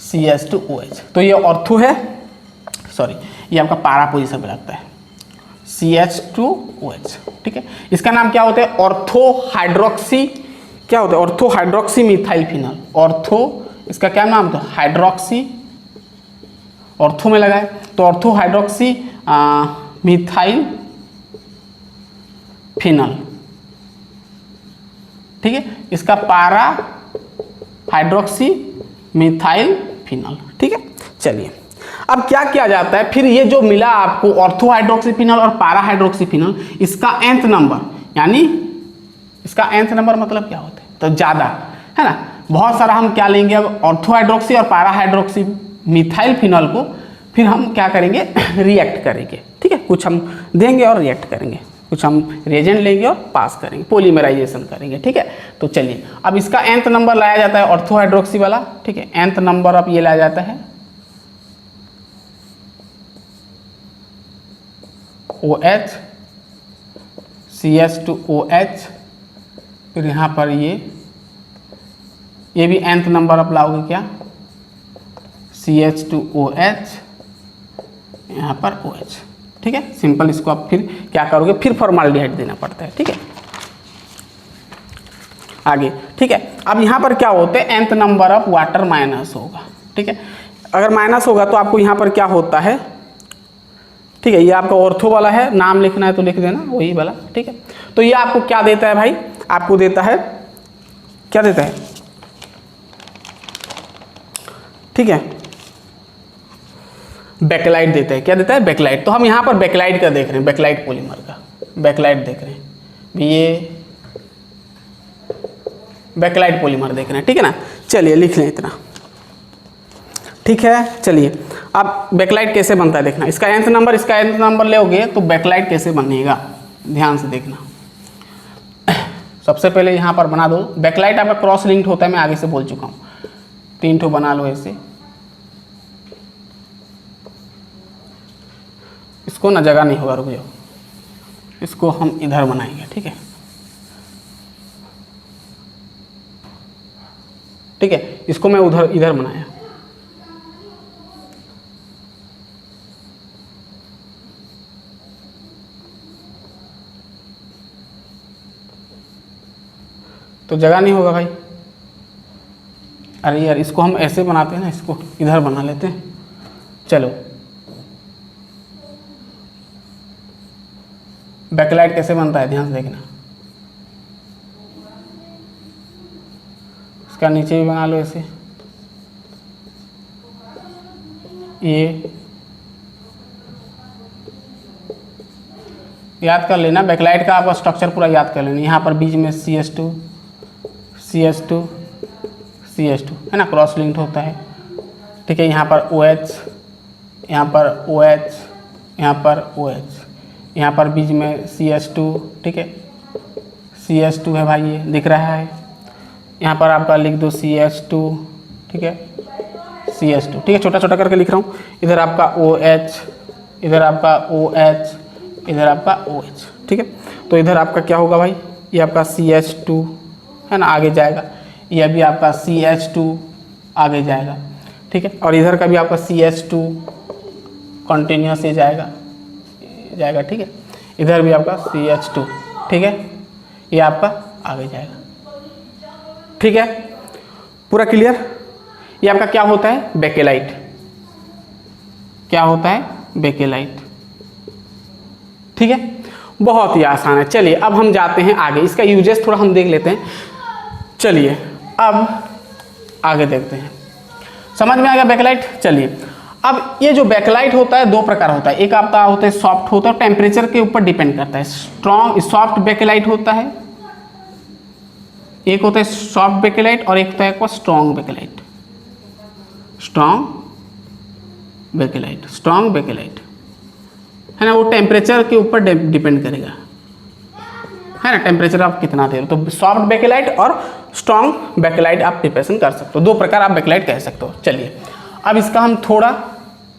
A: CH2OH। तो ये ऑर्थो है, सॉरी ये आपका पारा पोजीशन पे लगता है, CH2OH, ठीक है। इसका नाम क्या होता है, ऑर्थो हाइड्रोक्सी, क्या होता है, ortho hydroxy methyl phenol. Ortho, इसका क्या नाम होता है, हाइड्रोक्सी, ऑर्थो में लगाए तो ऑर्थो हाइड्रोक्सी मिथाइल फिनल, ठीक है। इसका पारा हाइड्रोक्सी मिथाइल फिनल, ठीक है। चलिए अब क्या किया जाता है, फिर ये जो मिला आपको ऑर्थो हाइड्रोक्सी फिनल और पारा हाइड्रोक्सी फिनल, इसका nth नंबर, यानी इसका nth नंबर मतलब क्या होता है, तो ज़्यादा, है ना। बहुत सारा हम क्या लेंगे अब, ऑर्थो हाइड्रोक्सी और पारा हाइड्रोक्सी मिथाइल फिनल को फिर हम क्या करेंगे, रिएक्ट करेंगे, ठीक है। कुछ हम देंगे और रिएक्ट करेंगे, कुछ हम रिएजेंट लेंगे और पास करेंगे, पॉलीमराइजेशन करेंगे, ठीक है। तो चलिए अब इसका nth नंबर लाया जाता है ऑर्थो हाइड्रोक्सी वाला, ठीक है। nth नंबर अब ये लाया जाता है OH, CH2OH, फिर यहाँ पर ये भी nth नंबर आप लाओगे क्या, CH2OH, यहाँ पर OH, ठीक है। सिंपल इसको आप फिर क्या करोगे, फिर फॉर्माल्डिहाइड देना पड़ता है, ठीक है। आगे, ठीक है। अब यहाँ पर क्या होता है, nth number of water minus होगा, ठीक है। अगर माइनस होगा तो आपको यहाँ पर क्या होता है, ठीक है। ये आपका ऑर्थो वाला है, नाम लिखना है तो लिख देना वही वाला, ठीक है। तो ये आपको क्या देता है भाई, आपको देता है, क्या देता है, ठीक है, बैकलाइट देता है। क्या देता है, बैकलाइट। तो हम यहाँ पर बैकलाइट का देख रहे हैं, बैकलाइट पॉलीमर का बैकलाइट देख रहे हैं, ये बैकलाइट पॉलीमर देख रहे हैं, ठीक है ना। चलिए लिख लें इतना, ठीक है। चलिए अब बैकलाइट कैसे बनता है देखना, इसका nth नंबर, इसका nth नंबर लोगे तो बैकलाइट कैसे बनेगा, ध्यान से देखना। सबसे पहले यहाँ पर बना दो, बैकलाइट आपका क्रॉस लिंक्ड होता है, मैं आगे से बोल चुका हूँ। 3 ठो बना लो ऐसे, इसको ना जगह नहीं होगा, रुक जाओ, इसको हम इधर बनाएंगे, ठीक है, ठीक है। इसको मैं उधर इधर बनाया, तो जगह नहीं होगा भाई। अरे यार इसको हम ऐसे बनाते हैं ना, इसको इधर बना लेते हैं। चलो बैकलाइट कैसे बनता है ध्यान से देखना, इसका नीचे भी बना लो ऐसे, ये याद कर लेना, बैकलाइट का आपका स्ट्रक्चर पूरा याद कर लेना। यहाँ पर बीच में CH2 है ना, क्रॉस लिंक्ड होता है, ठीक है। यहाँ पर OH, यहाँ पर OH, यहाँ पर OH, यहाँ पर बीच में CH2, ठीक है, CH2 है भाई, ये दिख रहा है। यहाँ पर आपका लिख दो CH2, ठीक है, CH2, ठीक है, छोटा छोटा करके लिख रहा हूँ। इधर आपका OH, इधर आपका OH, इधर आपका OH, ठीक है। तो इधर आपका क्या होगा भाई, ये आपका CH2 है ना, आगे जाएगा, ये भी आपका CH2 आगे जाएगा, ठीक है। और इधर का भी आपका CH2 कंटिन्यूस ये जाएगा, ठीक है। इधर भी आपका CH2, ठीक है, ये आपका आगे जाएगा, ठीक है, पूरा क्लियर। ये आपका क्या होता है, बेकेलाइट। क्या होता है, बेकेलाइट, ठीक है, बहुत ही आसान है। चलिए अब हम जाते हैं आगे, इसका यूजेस थोड़ा हम देख लेते हैं। चलिए अब आगे देखते हैं, समझ में आ गया बैकलाइट। चलिए अब ये जो बैकलाइट होता है दो प्रकार होता है, एक आपका होता है सॉफ्ट होता है, टेम्परेचर के ऊपर डिपेंड करता है। सॉफ्ट बैकलाइट होता है, एक होता है सॉफ्ट बैकलाइट और एक होता है स्ट्रॉन्ग बैकलाइट। स्ट्रॉन्ग बैकलाइट है ना, वो टेम्परेचर के ऊपर डिपेंड करेगा, है ना, टेम्परेचर आप कितना दे रहे हो। तो सॉफ्ट बैकलाइट और स्ट्रॉन्ग बैकलाइट आप प्रिपरेशन कर सकते हो, दो प्रकार आप बैकलाइट कह सकते हो। चलिए अब इसका हम थोड़ा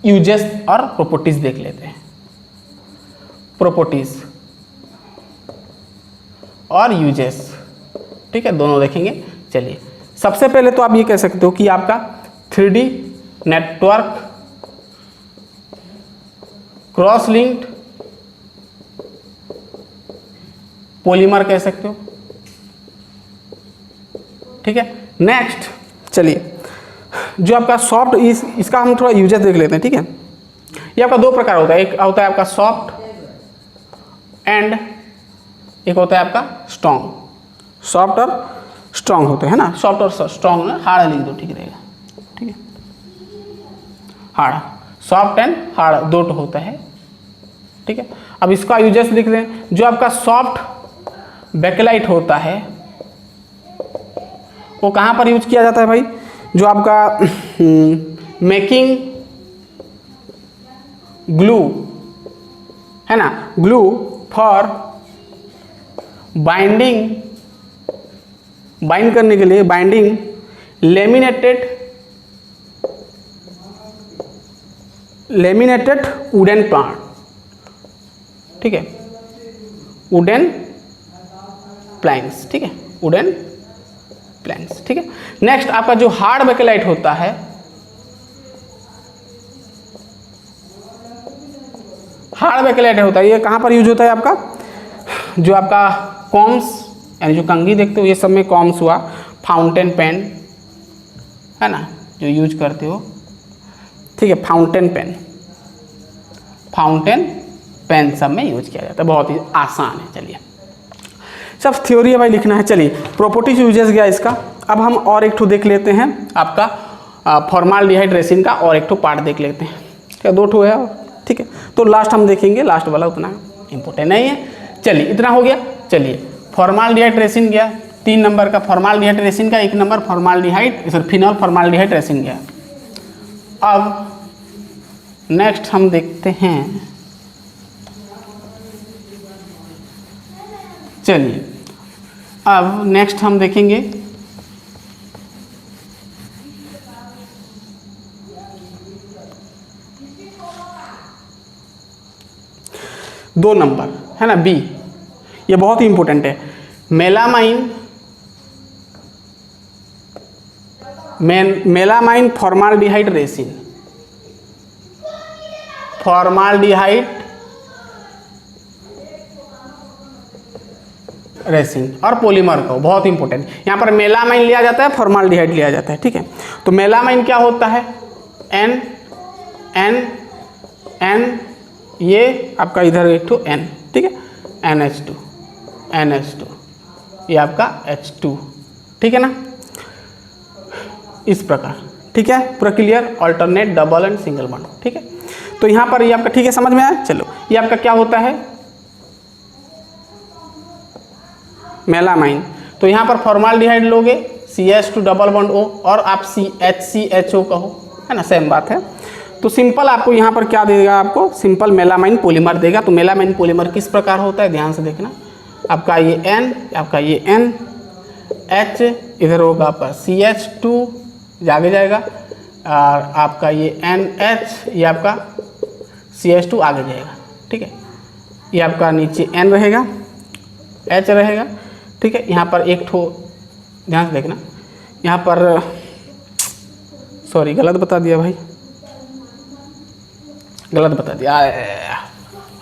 A: यूजेस और प्रॉपर्टीज देख लेते हैं। प्रॉपर्टीज और यूजेस, ठीक है, दोनों देखेंगे। चलिए सबसे पहले तो आप ये कह सकते हो कि आपका 3D network cross linked polymer कह सकते हो, ठीक है। नेक्स्ट चलिए जो आपका सॉफ्ट, इसका हम थोड़ा यूजेस देख लेते हैं, ठीक है। ये आपका दो प्रकार होता है, एक होता है आपका सॉफ्ट एंड एक होता है आपका स्ट्रॉन्ग। सॉफ्ट और स्ट्रॉन्ग होते हैं ना, सॉफ्ट और स्ट्रॉन्ग ना, हार्ड लिख दो, ठीक रहेगा, ठीक है। हार्ड, सॉफ्ट एंड हार्ड दो होता है, ठीक है। अब इसका यूजेस लिख दें। जो आपका सॉफ्ट बैकलाइट होता है वो कहाँ पर यूज किया जाता है भाई, जो आपका मेकिंग ग्लू है ना, ग्लू फॉर बाइंडिंग, बाइंड करने के लिए, बाइंडिंग लेमिनेटेड वुडन प्लांट, ठीक है, वुडन प्लैंक्स, ठीक है, वुडन प्लैंक्स, ठीक है। नेक्स्ट आपका जो हार्ड बैकलाइट होता है, हार्ड बैकलाइट होता है, ये कहाँ पर यूज होता है आपका, जो आपका कॉम्स यानी जो कंघी देखते हो ये सब में कॉम्स हुआ, फाउंटेन पेन है ना जो यूज करते हो, ठीक है, फाउंटेन पेन सब में यूज किया जाता है, बहुत ही आसान है। चलिए सब थ्योरी है भाई, लिखना है। चलिए प्रॉपर्टीज यूजेस गया इसका। अब हम और एक ठो देख लेते हैं आपका फॉर्माल्डिहाइड रेसिन का, और एक ठो पार्ट देख लेते हैं, क्या दो ठो है, ठीक है। तो लास्ट हम देखेंगे, लास्ट वाला उतना इंपॉर्टेंट नहीं है। चलिए इतना हो गया। चलिए फॉर्माल्डिहाइड रेसिन गया, 3 नंबर का फॉर्माल्डिहाइड रेसिन का, 1 number formaldehyde sorry phenol formaldehyde resin गया। अब नेक्स्ट हम देखते हैं, चलिए अब नेक्स्ट हम देखेंगे दो नंबर है ना, बी, ये बहुत ही इंपॉर्टेंट है। Melamine formaldehyde resin, formaldehyde resin और पॉलीमर को, बहुत इंपॉर्टेंट। यहाँ पर मेलामाइन लिया जाता है, फॉर्माल्डिहाइड लिया जाता है, ठीक है। तो मेलामाइन क्या होता है, एन एन एन, ये आपका इधर एक टू एन, ठीक है, NH2 ये आपका H2, ठीक है ना, इस प्रकार, ठीक है, पूरा clear. Alternate, double and single bond, ठीक है। तो यहाँ पर ये आपका, ठीक है, समझ में आया। चलो ये आपका क्या होता है, मेलामाइन। तो यहाँ पर फॉर्माल्डिहाइड लोगे, CH2 डबल बॉन्ड O, और आप HCHO कहो, है ना, सेम बात है। तो सिंपल आपको यहाँ पर क्या देगा, आपको सिंपल मेलामाइन पॉलीमर देगा। तो मेलामाइन पॉलीमर किस प्रकार होता है, ध्यान से देखना। आपका ये N, आपका ये N, H, इधर होगा आपका CH2 आगे जाएगा, और आपका ये NH, ये आपका CH2 आगे जाएगा, ठीक है। ये आपका नीचे N रहेगा, H रहेगा, ठीक है। यहाँ पर एक ठो ध्यान से देखना, यहाँ पर सॉरी गलत बता दिया भाई, गलत बता दिया,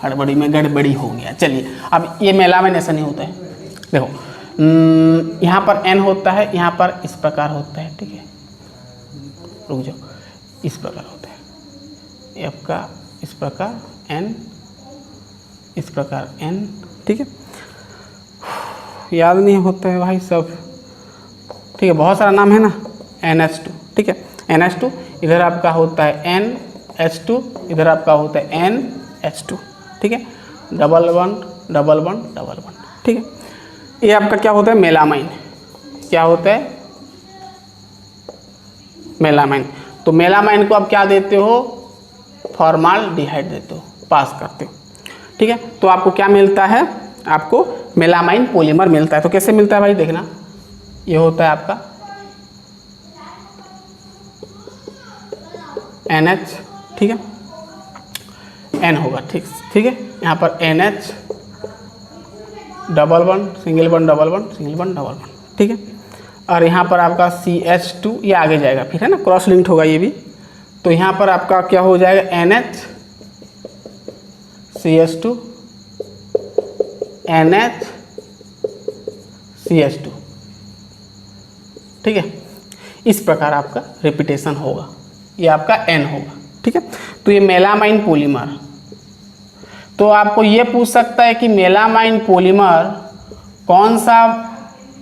A: हड़बड़ी में गड़बड़ी हो गया। चलिए अब ये मेलामाइन ऐसा नहीं होता है, देखो यहाँ पर N होता है, यहाँ पर इस प्रकार होता है, ठीक है। रुक जाओ, इस प्रकार होता है, ये आपका इस प्रकार N, इस प्रकार N, ठीक है। याद नहीं होता है भाई सब, ठीक है, बहुत सारा नाम है ना, NH2, ठीक है, NH2, इधर आपका होता है NH2, इधर आपका होता है NH2, ठीक है, double bond double bond double bond, ठीक है। ये आपका क्या होता है, मेलामाइन, क्या होता है, मेलामाइन। तो मेलामाइन को आप क्या देते हो, फॉर्माल्डिहाइड देते हो, पास करते हो, ठीक है। तो आपको क्या मिलता है, आपको मेलामाइन पॉलीमर मिलता है। तो कैसे मिलता है भाई, देखना, ये होता है आपका NH, ठीक है, N होगा, ठीक है। यहाँ पर NH, double bond single bond double bond single bond double bond, ठीक है। और यहाँ पर आपका CH2, ये आगे जाएगा फिर, है ना, क्रॉस लिंक्ड होगा ये भी। तो यहाँ पर आपका क्या हो जाएगा, NH CH2 NH CH2, ठीक है। इस प्रकार आपका रिपीटेशन होगा, ये आपका N होगा, ठीक है। तो ये मेलामाइन पॉलीमर, तो आपको ये पूछ सकता है कि मेलामाइन पॉलीमर कौन सा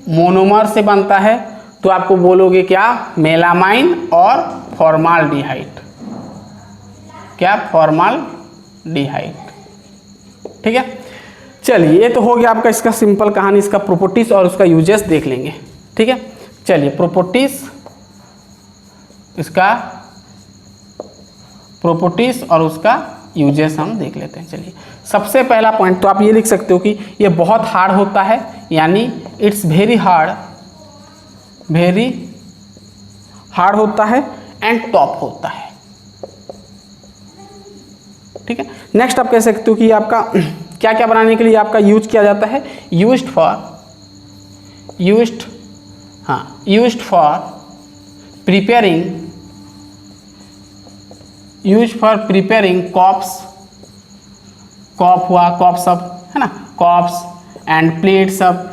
A: मोनोमर से बनता है, तो आपको बोलोगे क्या, मेलामाइन और फॉर्माल्डिहाइड, क्या, फॉर्माल्डिहाइड, ठीक है। चलिए ये तो हो गया आपका इसका सिंपल कहानी, इसका प्रॉपर्टीज और उसका यूजेस देख लेंगे, ठीक है। चलिए प्रॉपर्टीज, इसका प्रॉपर्टीज और उसका यूजेस हम देख लेते हैं। चलिए सबसे पहला पॉइंट तो आप ये लिख सकते हो कि ये बहुत हार्ड होता है, यानी इट्स वेरी हार्ड होता है एंड टॉप होता है, ठीक है। नेक्स्ट आप कह सकते हो कि आपका क्या क्या बनाने के लिए आपका यूज किया जाता है, used for preparing cups, cup हुआ, कॉप सब है ना, कॉप्स एंड प्लेट सब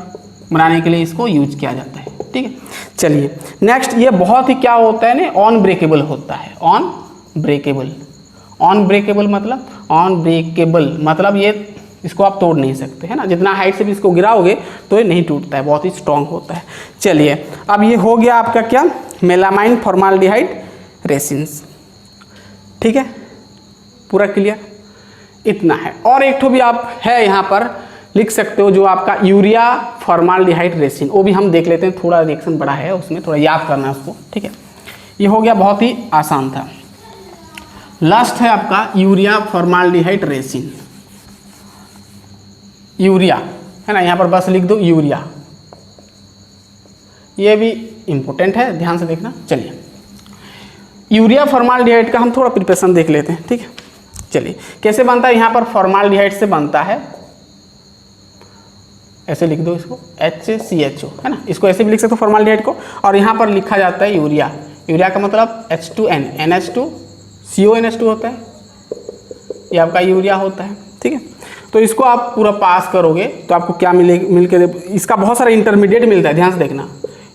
A: बनाने के लिए इसको यूज किया जाता है, ठीक है। चलिए नेक्स्ट, ये बहुत ही क्या होता है ना, ऑन ब्रेकेबल होता है, ऑन ब्रेकेबल मतलब ये इसको आप तोड़ नहीं सकते, है ना, जितना हाइट से भी इसको गिराओगे तो ये नहीं टूटता है, बहुत ही स्ट्रांग होता है। चलिए अब ये हो गया आपका क्या, मेलामाइन फॉर्माल्डिहाइड रेसिन्स, ठीक है, पूरा क्लियर, इतना है। और एक ठो भी आप है यहाँ पर लिख सकते हो, जो आपका यूरिया फॉर्माल्डिहाइड रेसिन, वो भी हम देख लेते हैं, थोड़ा रिएक्शन बड़ा है उसमें, थोड़ा याद करना है उसको, ठीक है। ये हो गया, बहुत ही आसान था। लास्ट है आपका यूरिया फॉर्माल्डिहाइड रेसिन, यूरिया है ना, यहाँ पर बस लिख दो यूरिया, ये भी इंपॉर्टेंट है, ध्यान से देखना। चलिए यूरिया फॉर्माल्डिहाइड का हम थोड़ा प्रिपरेशन देख लेते हैं, ठीक है। चलिए कैसे बनता है, यहाँ पर फॉर्माल्डिहाइड से बनता है, ऐसे लिख दो इसको HCHO, है ना, इसको ऐसे भी लिख सकते हो फॉर्माल्डिहाइड को, और यहाँ पर लिखा जाता है यूरिया, यूरिया का मतलब H2N, NH2 CONH2 होता है, ये आपका यूरिया होता है, ठीक है। तो इसको आप पूरा पास करोगे तो आपको क्या मिलके इसका बहुत सारा इंटरमीडिएट मिलता है, ध्यान से देखना।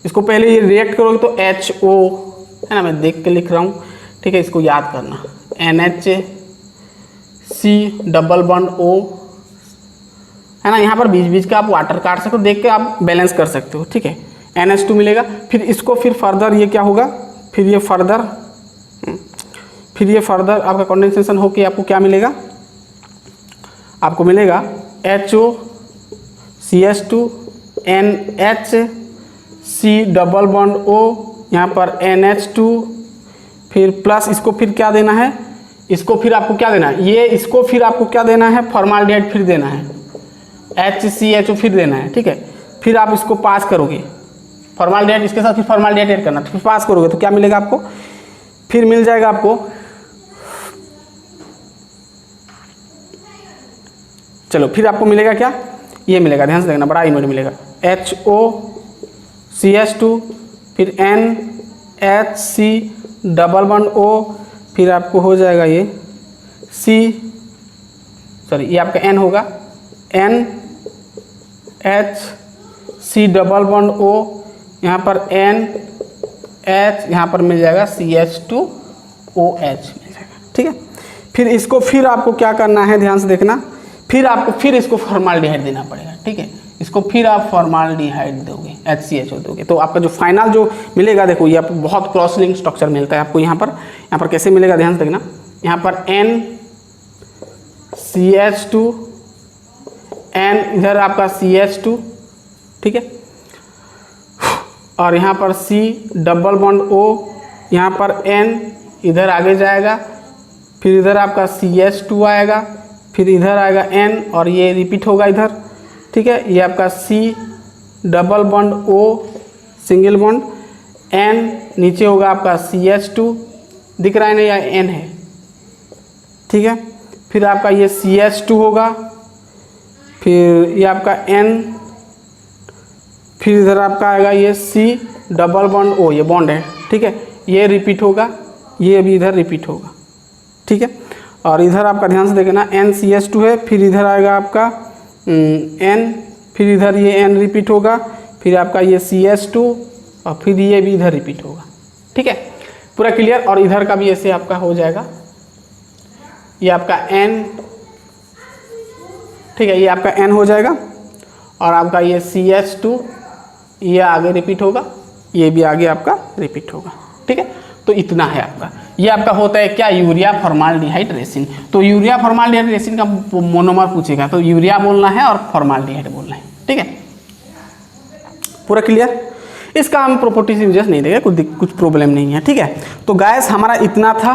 A: इसको पहले ये रिएक्ट करोगे तो HO, है ना, मैं देख के लिख रहा हूँ, ठीक है, इसको याद करना, NHC डबल बॉन्ड O, है ना, यहाँ पर बीच बीच का आप वाटर काट सकते हो, देख के आप बैलेंस कर सकते हो, ठीक है। NH2 मिलेगा, फिर इसको फिर फर्दर ये क्या होगा, फिर ये फर्दर आपका कंडेंसेशन होके आपको क्या मिलेगा, आपको मिलेगा HO CH2 NHC double bond O, यहाँ पर NH2, फिर प्लस इसको फिर क्या देना है, इसको फिर आपको क्या देना है, ये इसको फिर आपको क्या देना है, फॉर्माल्डिहाइड फिर देना है, HCHO फिर देना है, ठीक है। फिर आप इसको पास करोगे, फॉर्माल्डिहाइड इसके साथ फिर फॉर्माल्डिहाइड ऐड करना, तो फिर पास करोगे तो क्या मिलेगा आपको, फिर मिल जाएगा आपको, चलो फिर आपको मिलेगा क्या, ये मिलेगा, ध्यान से देखना, बड़ा यूनिट मिलेगा HOCH2, फिर NHC डबल बॉन्ड O, फिर आपको हो जाएगा ये ये आपका N होगा, NHC डबल बॉन्ड O, यहाँ पर NH, यहाँ पर मिल जाएगा CH2OH मिल जाएगा, ठीक है। फिर इसको फिर आपको क्या करना है, ध्यान से देखना, फिर आपको फिर इसको फॉर्माल्डिहाइड देना पड़ेगा, ठीक है। इसको फिर आप फॉर्माल्डिहाइड दोगे, HCHO दोगे, तो आपका जो फाइनल जो मिलेगा, देखो ये आपको बहुत क्रॉस लिंक स्ट्रक्चर मिलता है आपको यहाँ पर कैसे मिलेगा, ध्यान से देखना, यहाँ पर NCH2, N इधर आपका CH2, ठीक है, और यहाँ पर C डबल बॉन्ड O, यहाँ पर N इधर आगे जाएगा, फिर इधर आपका CH2 आएगा, फिर इधर आएगा N और ये रिपीट होगा इधर, ठीक है। ये आपका C double bond O single bond, N नीचे होगा आपका CH2, दिख रहा है ना, या N है, ठीक है। फिर आपका ये CH2 होगा, फिर ये आपका N, फिर इधर आपका आएगा ये C डबल बॉन्ड O, ये बॉन्ड है, ठीक है, ये रिपीट होगा, ये भी इधर रिपीट होगा, ठीक है। और इधर आपका ध्यान से देखना, NCH2 है, फिर इधर आएगा आपका N, फिर इधर ये N रिपीट होगा, फिर आपका ये CH2 और फिर ये भी इधर रिपीट होगा, ठीक है, पूरा क्लियर। और इधर का भी ऐसे आपका हो जाएगा, ये आपका N, ठीक है, ये आपका N हो जाएगा, और आपका ये CH2 ये आगे रिपीट होगा, ये भी आगे आपका रिपीट होगा, ठीक है। तो इतना है आपका, ये आपका होता है क्या, यूरिया फॉर्माल्डिहाइड रेसिन। तो यूरिया फॉर्माल्डिहाइड रेसिन का मोनोमर पूछेगा तो यूरिया बोलना है और फॉर्माल्डिहाइड बोलना है, ठीक है, पूरा क्लियर। इसका हम प्रॉपर्टीज यूजेस नहीं देंगे, कुछ प्रॉब्लम नहीं है, ठीक है। तो गाइस हमारा इतना था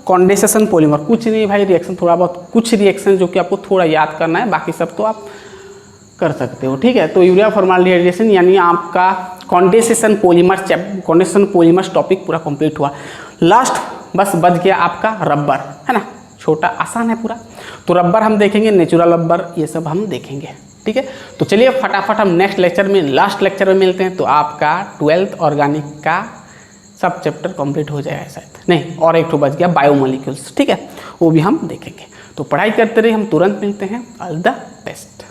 A: कंडेंसेशन पॉलीमर, कुछ नहीं भाई, रिएक्शन थोड़ा बहुत, कुछ रिएक्शन जो कि आपको थोड़ा याद करना है, बाकी सब तो आप कर सकते हो, ठीक है। तो यूरिया फॉर्माल्डिहाइड यानी आपका कंडेंसेशन पॉलीमर्स टॉपिक पूरा कंप्लीट हुआ। लास्ट बस बच गया आपका रबर, है ना, छोटा आसान है पूरा। तो रबर हम देखेंगे, नेचुरल रबर, ये सब हम देखेंगे, ठीक है। तो चलिए फटाफट हम नेक्स्ट लेक्चर में, लास्ट लेक्चर में मिलते हैं। तो आपका 12th ऑर्गेनिक का सब चैप्टर कंप्लीट हो जाएगा शायद, नहीं और एक तो बच गया बायोमोलिक्यूल्स, ठीक है, वो भी हम देखेंगे। तो पढ़ाई करते रहिए, हम तुरंत मिलते हैं। All the best.